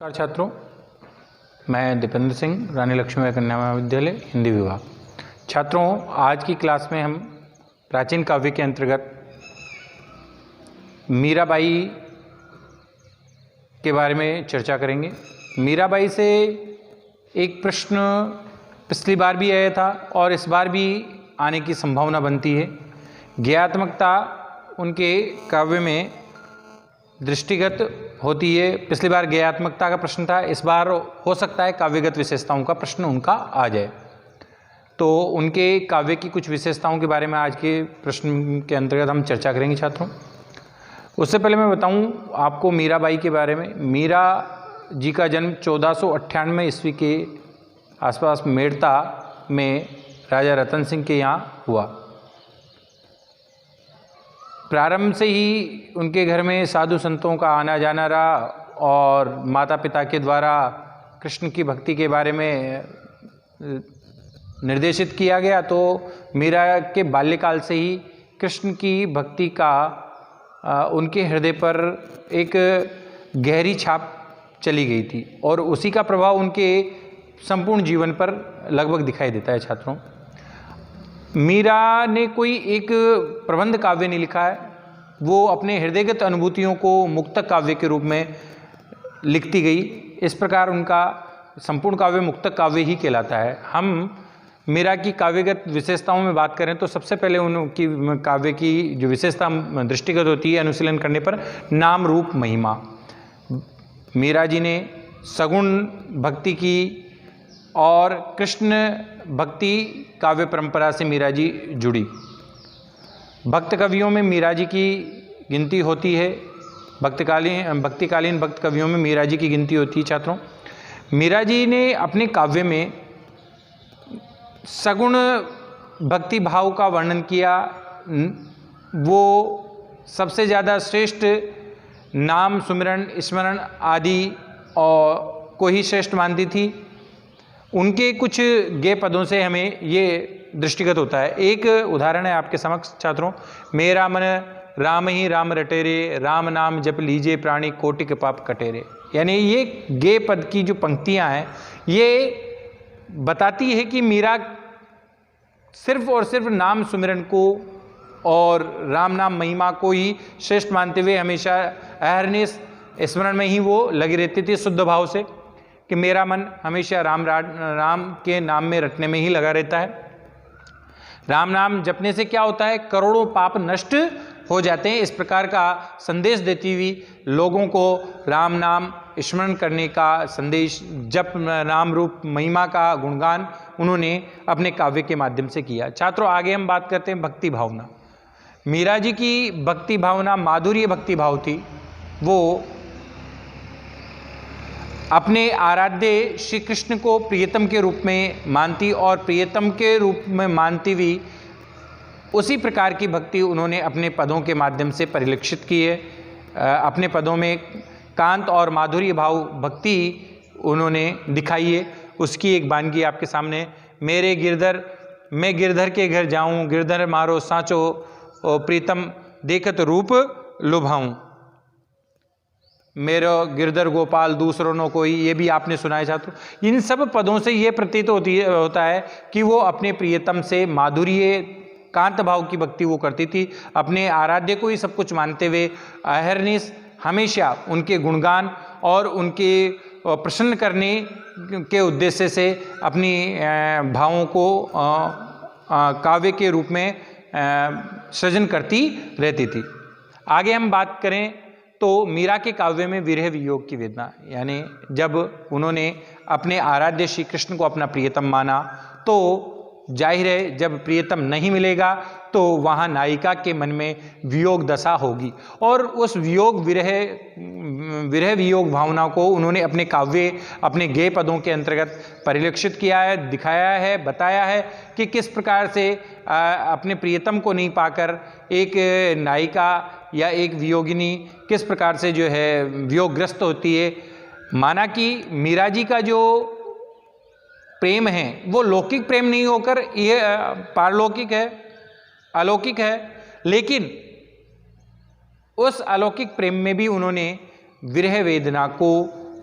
नमस्कार छात्रों, मैं दीपेंद्र सिंह, रानी लक्ष्मीबाई कन्या महाविद्यालय, हिंदी विभाग। छात्रों, आज की क्लास में हम प्राचीन काव्य के अंतर्गत मीराबाई के बारे में चर्चा करेंगे। मीराबाई से एक प्रश्न पिछली बार भी आया था और इस बार भी आने की संभावना बनती है। ज्ञात्मकता उनके काव्य में दृष्टिगत होती है। पिछली बार ज्ञात्मकता का प्रश्न था, इस बार हो सकता है काव्यगत विशेषताओं का प्रश्न उनका आ जाए। तो उनके काव्य की कुछ विशेषताओं के बारे में आज के प्रश्न के अंतर्गत हम चर्चा करेंगे छात्रों। उससे पहले मैं बताऊं आपको मीराबाई के बारे में। मीरा जी का जन्म 1498 ईस्वी के आसपास मेड़ता में राजा रतन सिंह के यहाँ हुआ। प्रारंभ से ही उनके घर में साधु संतों का आना जाना रहा और माता पिता के द्वारा कृष्ण की भक्ति के बारे में निर्देशित किया गया। तो मीरा के बाल्यकाल से ही कृष्ण की भक्ति का उनके हृदय पर एक गहरी छाप चली गई थी और उसी का प्रभाव उनके संपूर्ण जीवन पर लगभग दिखाई देता है। छात्रों, मीरा ने कोई एक प्रबंध काव्य नहीं लिखा है, वो अपने हृदयगत अनुभूतियों को मुक्तक काव्य के रूप में लिखती गई। इस प्रकार उनका संपूर्ण काव्य मुक्तक काव्य ही कहलाता है। हम मीरा की काव्यगत विशेषताओं में बात करें तो सबसे पहले उनकी काव्य की जो विशेषता दृष्टिगत होती है अनुशीलन करने पर, नाम रूप महिमा। मीरा जी ने सगुण भक्ति की और कृष्ण भक्ति काव्य परंपरा से मीरा जी जुड़ी। भक्त कवियों में मीरा जी की गिनती होती है। भक्तिकालीन भक्त कवियों में मीरा जी की गिनती होती है। छात्रों, मीरा जी ने अपने काव्य में सगुण भक्ति भाव का वर्णन किया। वो सबसे ज़्यादा श्रेष्ठ नाम सुमिरन स्मरण आदि और को ही श्रेष्ठ मानती थी। उनके कुछ गेय पदों से हमें ये दृष्टिगत होता है। एक उदाहरण है आपके समक्ष छात्रों, मेरा मन राम ही राम रटेरे, राम नाम जप लीजिए प्राणी कोटि के पाप कटेरे। यानी ये गेय पद की जो पंक्तियां हैं ये बताती है कि मीरा सिर्फ और सिर्फ नाम सुमिरन को और राम नाम महिमा को ही श्रेष्ठ मानते हुए हमेशा अहरनिश स्मरण में ही वो लगी रहती थी, शुद्ध भाव से, कि मेरा मन हमेशा राम के नाम में रटने में ही लगा रहता है। राम नाम जपने से क्या होता है, करोड़ों पाप नष्ट हो जाते हैं। इस प्रकार का संदेश देती हुई लोगों को राम नाम स्मरण करने का संदेश, जप नाम रूप महिमा का गुणगान उन्होंने अपने काव्य के माध्यम से किया। छात्रों, आगे हम बात करते हैं भक्ति भावना। मीरा जी की भक्ति भावना माधुर्य भक्ति भाव थी। वो अपने आराध्य श्री कृष्ण को प्रियतम के रूप में मानती और प्रियतम के रूप में मानती हुई उसी प्रकार की भक्ति उन्होंने अपने पदों के माध्यम से परिलक्षित की है। अपने पदों में कांत और माधुर्य भाव भक्ति उन्होंने दिखाई है। उसकी एक वानगी आपके सामने, मेरे गिरधर मैं गिरधर के घर जाऊं, गिरधर मारो सांचो प्रीतम देखत रूप लुभाऊं, मेरो गिरधर गोपाल दूसरों न कोई। ये भी आपने सुना है छात्रों। इन सब पदों से ये प्रतीत होता है कि वो अपने प्रियतम से माधुर्य कांत भाव की भक्ति वो करती थी। अपने आराध्य को ही सब कुछ मानते हुए अहरनिश हमेशा उनके गुणगान और उनके प्रसन्न करने के उद्देश्य से अपनी भावों को काव्य के रूप में सृजन करती रहती थी। आगे हम बात करें तो मीरा के काव्य में विरह वियोग की वेदना, यानी जब उन्होंने अपने आराध्य श्री कृष्ण को अपना प्रियतम माना तो जाहिर है जब प्रियतम नहीं मिलेगा तो वहाँ नायिका के मन में वियोग दशा होगी और उस विरह वियोग भावना को उन्होंने अपने काव्य, अपने गेय पदों के अंतर्गत परिलक्षित किया है, दिखाया है, बताया है कि किस प्रकार से अपने प्रियतम को नहीं पाकर एक नायिका या एक वियोगिनी किस प्रकार से जो है वियोगग्रस्त होती है। माना कि मीरा जी का जो प्रेम है वो लौकिक प्रेम नहीं होकर ये पारलौकिक है, अलौकिक है, लेकिन उस अलौकिक प्रेम में भी उन्होंने विरह वेदना को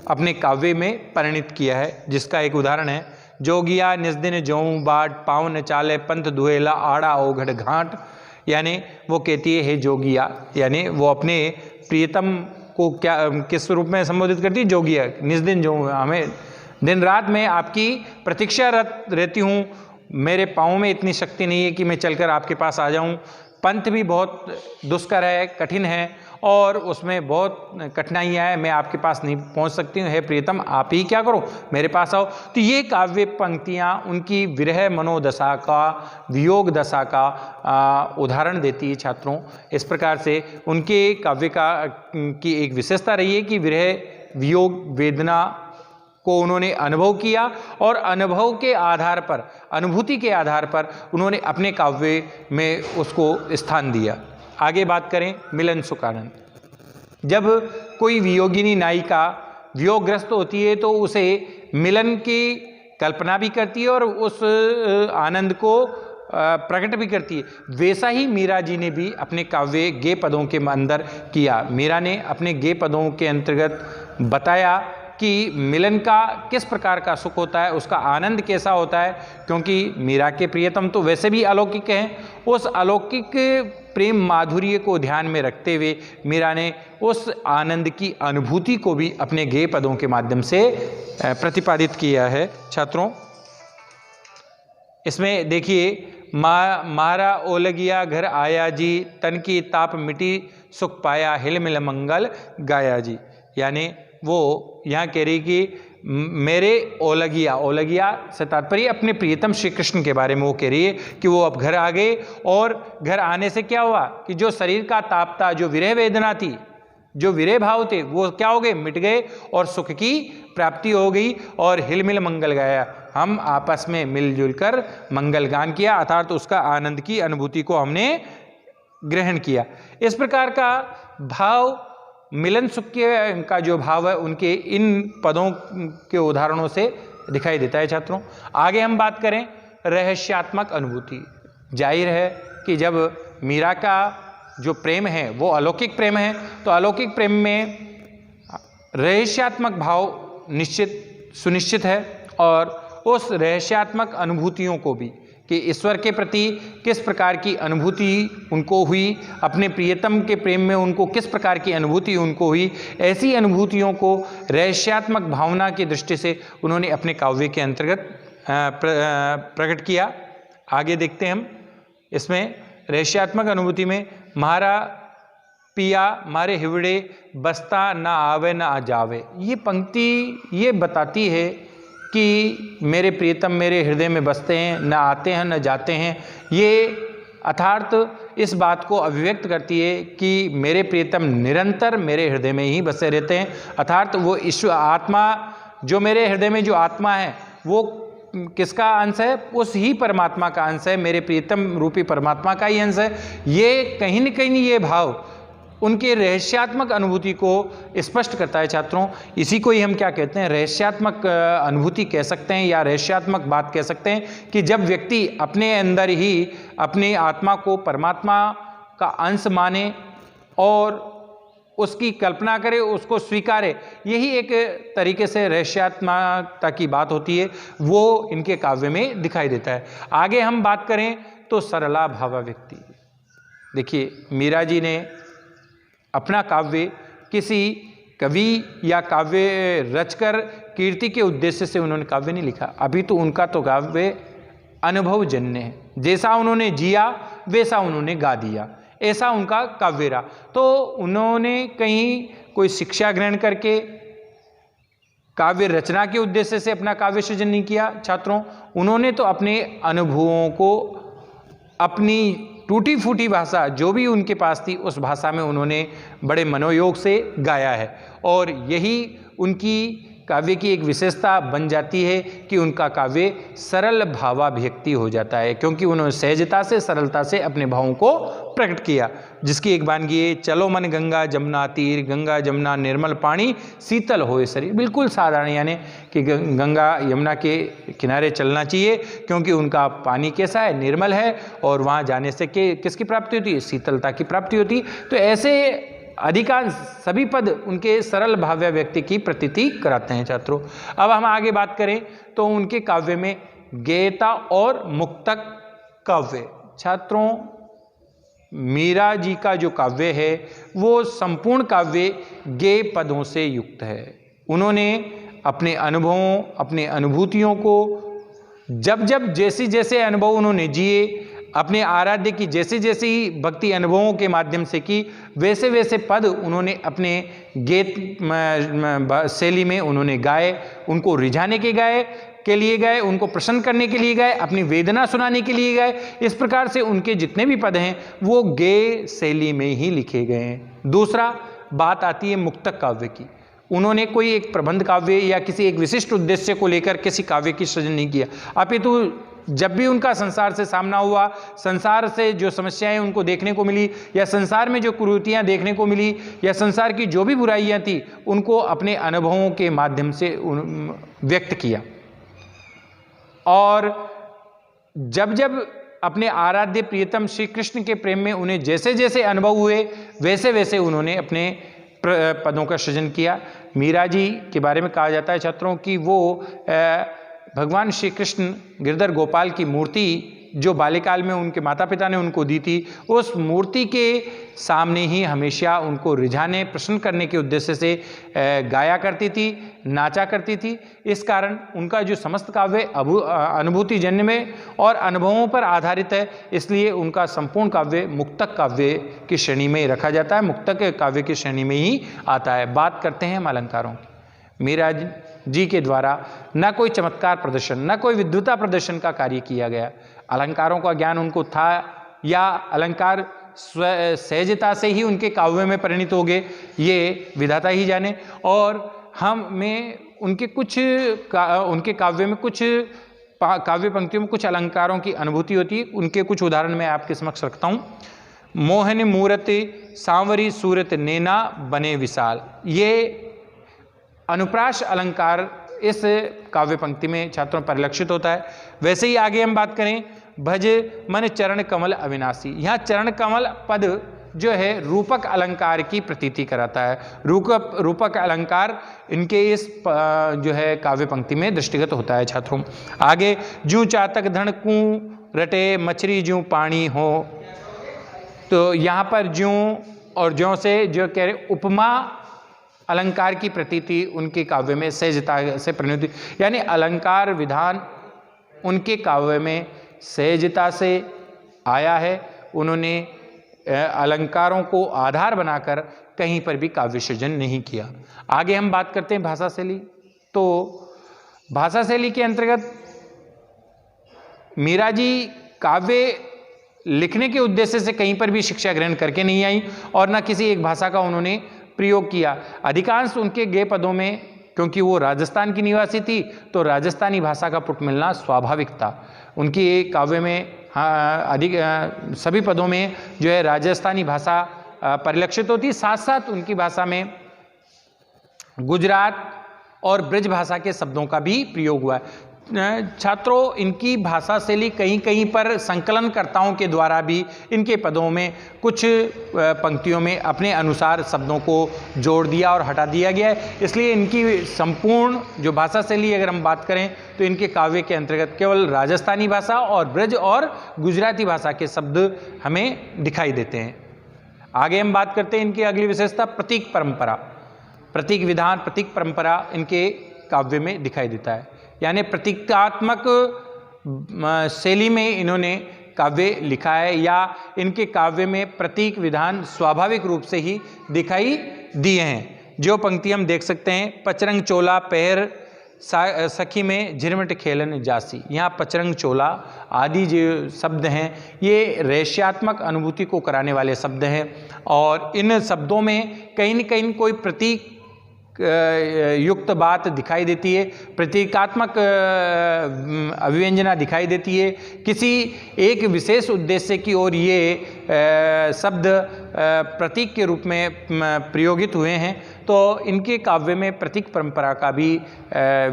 अपने काव्य में परिणित किया है, जिसका एक उदाहरण है, जोगिया निज दिन जौं बाट पाँव न चाले पंथ दुहेला आड़ा ओघड़ घाट। यानी वो कहती है, हे जोगिया, यानी वो अपने प्रियतम को क्या किस रूप में संबोधित करती है? जोगिया। निज दिन जो, हमें दिन रात मैं आपकी प्रतीक्षा रहती हूँ, मेरे पाँव में इतनी शक्ति नहीं है कि मैं चलकर आपके पास आ जाऊँ, पंथ भी बहुत दुष्कर है, कठिन है और उसमें बहुत कठिनाइयाँ हैं, मैं आपके पास नहीं पहुँच सकती हूँ, हे प्रियतम आप ही क्या करो, मेरे पास आओ। तो ये काव्य पंक्तियाँ उनकी विरह मनोदशा का, वियोग दशा का उदाहरण देती है छात्रों। इस प्रकार से उनके काव्य की एक विशेषता रही है कि विरह वियोग वेदना को उन्होंने अनुभव किया और अनुभव के आधार पर, अनुभूति के आधार पर उन्होंने अपने काव्य में उसको स्थान दिया। आगे बात करें मिलन सुखानंद। जब कोई वियोगिनी नायिका वियोगग्रस्त होती है तो उसे मिलन की कल्पना भी करती है और उस आनंद को प्रकट भी करती है। वैसा ही मीरा जी ने भी अपने काव्य गे पदों के अंदर किया। मीरा ने अपने गे पदों के अंतर्गत बताया कि मिलन का किस प्रकार का सुख होता है, उसका आनंद कैसा होता है, क्योंकि मीरा के प्रियतम तो वैसे भी अलौकिक हैं। उस अलौकिक प्रेम माधुर्य को ध्यान में रखते हुए मीरा ने उस आनंद की अनुभूति को भी अपने गेय पदों के माध्यम से प्रतिपादित किया है। छात्रों, इसमें देखिए, मारा ओलगिया घर आया जी, तन की ताप मिटी सुख पाया, हिल मिल मंगल गाया जी। यानी वो यहाँ कह रही कि मेरे ओलगिया, ओलगिया से तात्पर्य अपने प्रियतम श्री कृष्ण के बारे में वो कह रही है कि वो अब घर आ गए और घर आने से क्या हुआ कि जो शरीर का ताप था, जो विरह वेदना थी, जो विरह भाव थे, वो क्या हो गए, मिट गए और सुख की प्राप्ति हो गई और हिलमिल मंगल गाया। हम आपस में मिलजुल कर मंगल गान किया, अर्थात उसका आनंद की अनुभूति को हमने ग्रहण किया। इस प्रकार का भाव, मिलन सुख का जो भाव है, उनके इन पदों के उदाहरणों से दिखाई देता है। छात्रों, आगे हम बात करें रहस्यात्मक अनुभूति। जाहिर है कि जब मीरा का जो प्रेम है वो अलौकिक प्रेम है, तो अलौकिक प्रेम में रहस्यात्मक भाव सुनिश्चित है और उस रहस्यात्मक अनुभूतियों को भी, कि ईश्वर के प्रति किस प्रकार की अनुभूति उनको हुई, अपने प्रियतम के प्रेम में उनको किस प्रकार की अनुभूति उनको हुई, ऐसी अनुभूतियों को रहस्यात्मक भावना की दृष्टि से उन्होंने अपने काव्य के अंतर्गत प्रकट किया। आगे देखते हैं हम। इसमें रहस्यात्मक अनुभूति में म्हारा पिया मारे हिवड़े, बसता ना आवे ना आ जावे, ये पंक्ति ये बताती है कि मेरे प्रियतम मेरे हृदय में बसते हैं, न आते हैं न जाते हैं। ये अर्थात इस बात को अभिव्यक्त करती है कि मेरे प्रियतम निरंतर मेरे हृदय में ही बसे रहते हैं, अर्थात वो ईश्वर आत्मा, जो मेरे हृदय में जो आत्मा है वो किसका अंश है, उस ही परमात्मा का अंश है, मेरे प्रियतम रूपी परमात्मा का ही अंश है। ये कहीं न कहीं ये भाव उनके रहस्यात्मक अनुभूति को स्पष्ट करता है। छात्रों, इसी को ही हम क्या कहते हैं, रहस्यात्मक अनुभूति कह सकते हैं या रहस्यात्मक बात कह सकते हैं, कि जब व्यक्ति अपने अंदर ही अपनी आत्मा को परमात्मा का अंश माने और उसकी कल्पना करे, उसको स्वीकारे, यही एक तरीके से रहस्यात्मकता की बात होती है, वो इनके काव्य में दिखाई देता है। आगे हम बात करें तो सरला भावाव्यक्ति। देखिए, मीरा जी ने अपना काव्य किसी कवि या काव्य रचकर कीर्ति के उद्देश्य से उन्होंने काव्य नहीं लिखा। अभी तो उनका तो काव्य अनुभवजन्य है, जैसा उन्होंने जिया वैसा उन्होंने गा दिया, ऐसा उनका काव्य रहा। तो उन्होंने कहीं कोई शिक्षा ग्रहण करके काव्य रचना के उद्देश्य से अपना काव्य सृजन नहीं किया। छात्रों, उन्होंने तो अपने अनुभवों को, अपनी टूटी फूटी भाषा जो भी उनके पास थी, उस भाषा में उन्होंने बड़े मनोयोग से गाया है और यही उनकी काव्य की एक विशेषता बन जाती है कि उनका काव्य सरल भावाभिव्यक्ति हो जाता है, क्योंकि उन्होंने सहजता से, सरलता से अपने भावों को प्रकट किया। जिसकी एक वानगी है, चलो मन गंगा जमुना तीर, गंगा जमुना निर्मल पानी, शीतल होए शरीर। बिल्कुल साधारण, यानी कि गंगा यमुना के किनारे चलना चाहिए, क्योंकि उनका पानी कैसा है, निर्मल है और वहाँ जाने से किसकी प्राप्ति होती है, शीतलता की प्राप्ति होती है। तो ऐसे अधिकांश सभी पद उनके सरल भाव्य व्यक्ति की प्रतीति कराते हैं छात्रों। अब हम आगे बात करें तो उनके काव्य में गेयता और मुक्तक काव्य। छात्रों, मीरा जी का जो काव्य है वो संपूर्ण काव्य गेय पदों से युक्त है। उन्होंने अपने अनुभवों, अपने अनुभूतियों को जब जब जैसे जैसे अनुभव उन्होंने जिए, अपने आराध्य की जैसे जैसे ही भक्ति अनुभवों के माध्यम से की, वैसे वैसे पद उन्होंने अपने गीत शैली में उन्होंने गाए। उनको रिझाने के लिए गाए, उनको प्रसन्न करने के लिए गाए, अपनी वेदना सुनाने के लिए गाए। इस प्रकार से उनके जितने भी पद हैं वो गेय शैली में ही लिखे गए हैं। दूसरा बात आती है मुक्तक काव्य की। उन्होंने कोई एक प्रबंध काव्य या किसी एक विशिष्ट उद्देश्य को लेकर किसी काव्य की सृजन नहीं किया, अपितु जब भी उनका संसार से सामना हुआ, संसार से जो समस्याएं उनको देखने को मिली या संसार में जो कुरीतियां देखने को मिली या संसार की जो भी बुराइयां थी, उनको अपने अनुभवों के माध्यम से व्यक्त किया। और जब जब अपने आराध्य प्रियतम श्री कृष्ण के प्रेम में उन्हें जैसे जैसे अनुभव हुए, वैसे वैसे उन्होंने अपने पदों का सृजन किया। मीरा जी के बारे में कहा जाता है छात्रों कि वो भगवान श्री कृष्ण गिरधर गोपाल की मूर्ति जो बाल्यकाल में उनके माता पिता ने उनको दी थी, उस मूर्ति के सामने ही हमेशा उनको रिझाने, प्रसन्न करने के उद्देश्य से गाया करती थी, नाचा करती थी। इस कारण उनका जो समस्त काव्य अनुभूति जन्य में और अनुभवों पर आधारित है, इसलिए उनका संपूर्ण काव्य मुक्तक काव्य की श्रेणी में रखा जाता है, मुक्तक काव्य की श्रेणी में ही आता है। बात करते हैं हम अलंकारों की। मीरा जी के द्वारा न कोई चमत्कार प्रदर्शन, न कोई विद्वता प्रदर्शन का कार्य किया गया। अलंकारों का ज्ञान उनको था या अलंकार सहजता से ही उनके काव्य में परिणित हो गए, ये विधाता ही जाने। और हमें उनके काव्य में कुछ काव्य पंक्तियों में कुछ अलंकारों की अनुभूति होती है। उनके कुछ उदाहरण मैं आपके समक्ष रखता हूँ। मोहन मूरति सांवरी सूरत नैना बने विशाल, ये अनुप्रास अलंकार इस काव्य पंक्ति में छात्रों परिलक्षित होता है। वैसे ही आगे हम बात करें, भज मन चरण कमल अविनाशी, यहाँ चरण कमल पद जो है रूपक अलंकार की प्रतीति कराता है। रूपक अलंकार इनके इस जो है काव्य पंक्ति में दृष्टिगत होता है छात्रों। आगे, ज्यों चातक धन कूं रटे मछरी ज्यों पानी हो, तो यहाँ पर ज्यों और ज्यों से जो कह रहे उपमा अलंकार की प्रतीति उनके काव्य में सहजता से परिणति, यानी अलंकार विधान उनके काव्य में सहजता से आया है। उन्होंने अलंकारों को आधार बनाकर कहीं पर भी काव्य सृजन नहीं किया। आगे हम बात करते हैं भाषा शैली। तो भाषा शैली के अंतर्गत मीरा जी काव्य लिखने के उद्देश्य से कहीं पर भी शिक्षा ग्रहण करके नहीं आई और न किसी एक भाषा का उन्होंने प्रयोग किया। अधिकांश उनके गेय पदों में, क्योंकि वो राजस्थान की निवासी थी, तो राजस्थानी भाषा का पुट मिलना स्वाभाविक था। उनकी काव्य में सभी पदों में जो है राजस्थानी भाषा परिलक्षित होती। साथ साथ उनकी भाषा में गुजरात और ब्रज भाषा के शब्दों का भी प्रयोग हुआ है। छात्रों, इनकी भाषा शैली कहीं कहीं पर संकलनकर्ताओं के द्वारा भी इनके पदों में कुछ पंक्तियों में अपने अनुसार शब्दों को जोड़ दिया और हटा दिया गया है। इसलिए इनकी संपूर्ण जो भाषा शैली अगर हम बात करें तो इनके काव्य के अंतर्गत केवल राजस्थानी भाषा और ब्रज और गुजराती भाषा के शब्द हमें दिखाई देते हैं। आगे हम बात करते हैं इनकी अगली विशेषता, प्रतीक परंपरा। प्रतीक विधान, प्रतीक परंपरा इनके काव्य में दिखाई देता है, यानी प्रतीकात्मक शैली में इन्होंने काव्य लिखा है या इनके काव्य में प्रतीक विधान स्वाभाविक रूप से ही दिखाई दिए हैं। जो पंक्ति हम देख सकते हैं, पचरंग चोला पहर सखी में झिरमिट खेलन जासी। यहाँ पचरंग चोला आदि जो शब्द हैं ये रहस्यात्मक अनुभूति को कराने वाले शब्द हैं और इन शब्दों में कहीं न कहीं कोई प्रतीक युक्त बात दिखाई देती है, प्रतीकात्मक अभिव्यंजना दिखाई देती है। किसी एक विशेष उद्देश्य की ओर ये शब्द प्रतीक के रूप में प्रयोगित हुए हैं, तो इनके काव्य में प्रतीक परंपरा का भी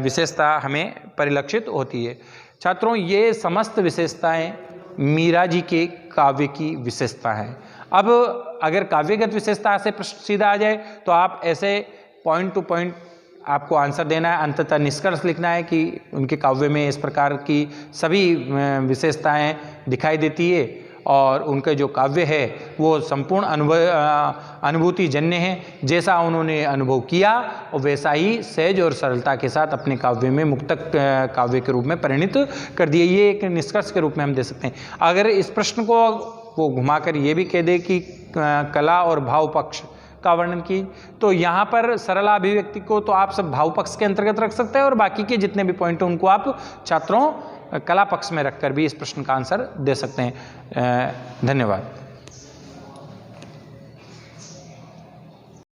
विशेषता हमें परिलक्षित होती है। छात्रों, ये समस्त विशेषताएं मीरा जी के काव्य की विशेषता हैं। अब अगर काव्यगत विशेषता से प्रश्न सीधा आ जाए तो आप ऐसे पॉइंट टू पॉइंट आपको आंसर देना है, अंततः निष्कर्ष लिखना है कि उनके काव्य में इस प्रकार की सभी विशेषताएं दिखाई देती है और उनके जो काव्य है वो संपूर्ण अनुभूति जन्य है, जैसा उन्होंने अनुभव किया और वैसा ही सहज और सरलता के साथ अपने काव्य में मुक्तक काव्य के रूप में परिणित कर दिए। ये एक निष्कर्ष के रूप में हम दे सकते हैं। अगर इस प्रश्न को वो घुमाकर ये भी कह दे कि कला और भाव पक्ष का वर्णन की, तो यहाँ पर सरला अभिव्यक्ति को तो आप सब भाव पक्ष के अंतर्गत रख सकते हैं और बाकी के जितने भी पॉइंट हैं उनको आप छात्रों कला पक्ष में रखकर भी इस प्रश्न का आंसर दे सकते हैं। धन्यवाद।